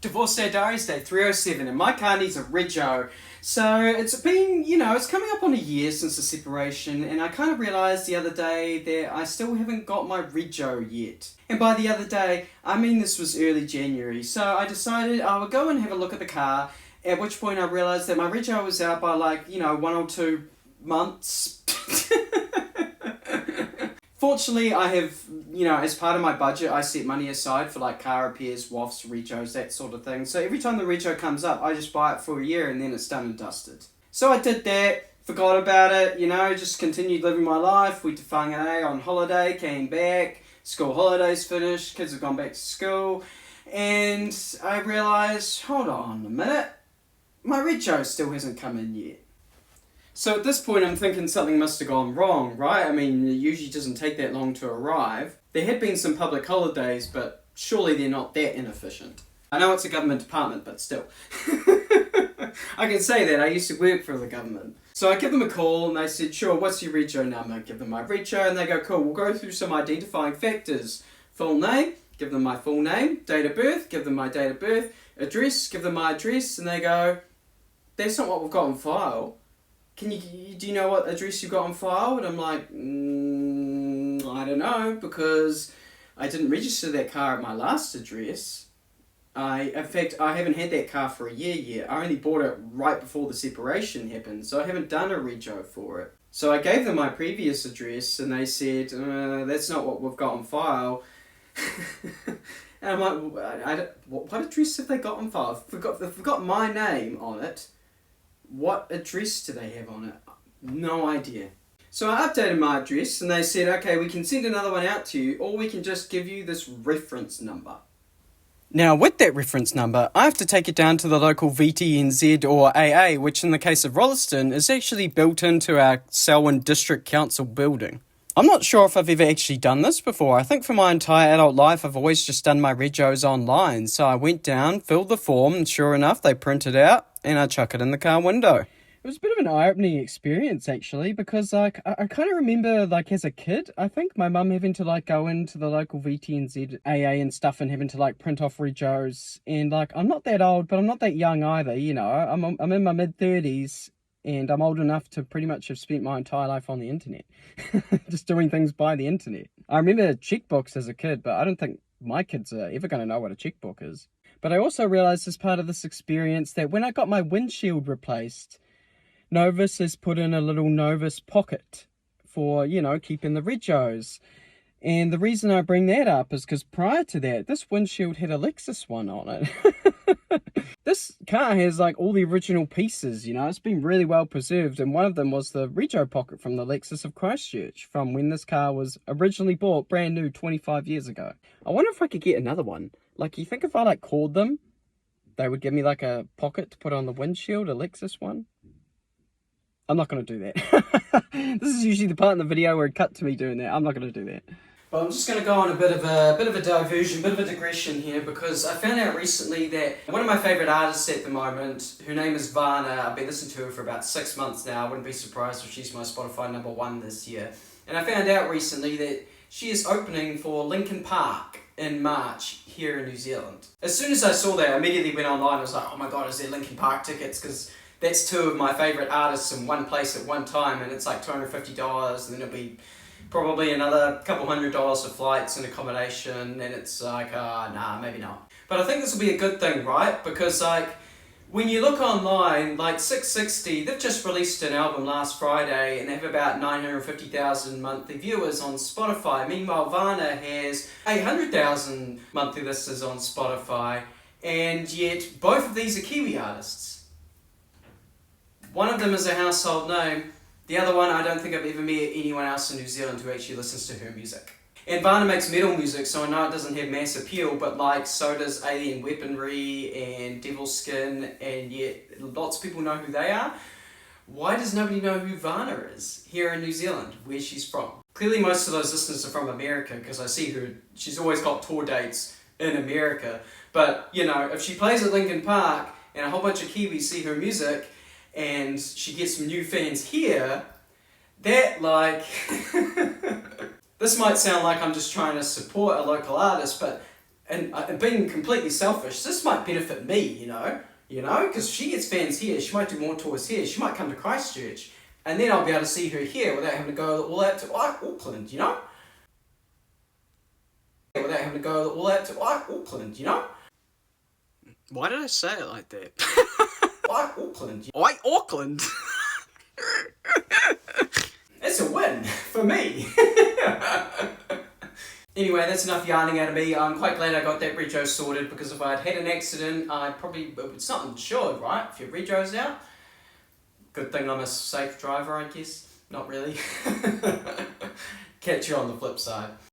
Divorce Day Diaries Day 307, and my car needs a Rego. So it's been, it's coming up on a year since the separation, and I kind of realised the other day that I still haven't got my Rego yet. And by the other day, I mean this was early January, so I decided I would go and have a look at the car, at which point I realised that my Rego was out by 1 or 2 months. Fortunately, I have, as part of my budget, I set money aside for car repairs, wafts, Regos, that sort of thing. So every time the Rego comes up, I just buy it for a year and then it's done and dusted. So I did that, forgot about it, just continued living my life. Went to Whangarei on holiday, came back, school holidays finished, kids have gone back to school. And I realised, hold on a minute, my Rego still hasn't come in yet. So at this point I'm thinking something must have gone wrong, right? I mean, it usually doesn't take that long to arrive. There had been some public holidays, but surely they're not that inefficient. I know it's a government department, but still. I can say that, I used to work for the government. So I give them a call and they said, sure, what's your Rego number? Give them my Rego and they go, cool, we'll go through some identifying factors. Full name, give them my full name. Date of birth, give them my date of birth. Address, give them my address. And they go, that's not what we've got on file. Do you know what address you've got on file? And I'm like, I don't know, because I didn't register that car at my last address. In fact, I haven't had that car for a year yet. I only bought it right before the separation happened, so I haven't done a Rego for it. So I gave them my previous address, and they said, that's not what we've got on file. And I'm like, what address have they got on file? They've got my name on it. What address do they have on it? No idea. So I updated my address and they said, okay, we can send another one out to you or we can just give you this reference number. Now with that reference number, I have to take it down to the local VTNZ or AA, which in the case of Rolleston is actually built into our Selwyn District Council building. I'm not sure if I've ever actually done this before. I think for my entire adult life I've always just done my Regos online. So I went down, filled the form, and sure enough they print it out and I chuck it in the car window. It was a bit of an eye-opening experience actually, because I kind of remember as a kid, I think my mum having to go into the local VTNZ AA and stuff and having to print off Regos, and I'm not that old but I'm not that young either, I'm in my mid-30s and I'm old enough to pretty much have spent my entire life on the internet. Just doing things by the internet. I remember checkbooks as a kid, but I don't think my kids are ever going to know what a checkbook is. But I also realised as part of this experience that when I got my windshield replaced, Novus has put in a little Novus pocket for, keeping the Regos. And the reason I bring that up is because prior to that, this windshield had a Lexus one on it. This car has all the original pieces, it's been really well preserved. And one of them was the Rego pocket from the Lexus of Christchurch from when this car was originally bought brand new 25 years ago. I wonder if I could get another one. You think if I called them, they would give me a pocket to put on the windshield, a Lexus one? I'm not going to do that. This is usually the part in the video where it cut to me doing that. I'm not going to do that. Well, I'm just going to go on a bit of a diversion, bit of a digression here, because I found out recently that one of my favourite artists at the moment, her name is Varna, I've been listening to her for about 6 months now. I wouldn't be surprised if she's my Spotify #1 this year. And I found out recently that she is opening for Linkin Park in March here in New Zealand. As soon as I saw that, I immediately went online. I was like, oh my god, is there Linkin Park tickets? Because that's 2 of my favourite artists in one place at one time, and it's $250, and then it'll be probably another couple $100 for flights and accommodation, and it's nah, maybe not. But I think this will be a good thing, right? Because when you look online, 660, they've just released an album last Friday and they have about 950,000 monthly viewers on Spotify. Meanwhile, Varna has 800,000 monthly listeners on Spotify, and yet both of these are Kiwi artists. One of them is a household name, the other one I don't think I've ever met anyone else in New Zealand who actually listens to her music. And Varna makes metal music, so I know it doesn't have mass appeal, but so does Alien Weaponry and Devil's Skin, and yet lots of people know who they are. Why does nobody know who Varna is here in New Zealand, where she's from? Clearly most of those listeners are from America, because I see her, she's always got tour dates in America. But, if she plays at Linkin Park and a whole bunch of Kiwis see her music, and she gets some new fans here, that This might sound like I'm just trying to support a local artist, but and being completely selfish, this might benefit me, because she gets fans here, she might do more tours here, she might come to Christchurch, and then I'll be able to see her here without having to go all out to Auckland, Without having to go all out to Auckland, Why did I say it like that? Auckland. Auckland? It's a win for me. Anyway, that's enough yarning out of me. I'm quite glad I got that rego sorted, because if I'd had an accident, it's not insured, right? If your rego's out. Good thing I'm a safe driver, I guess. Not really. Catch you on the flip side.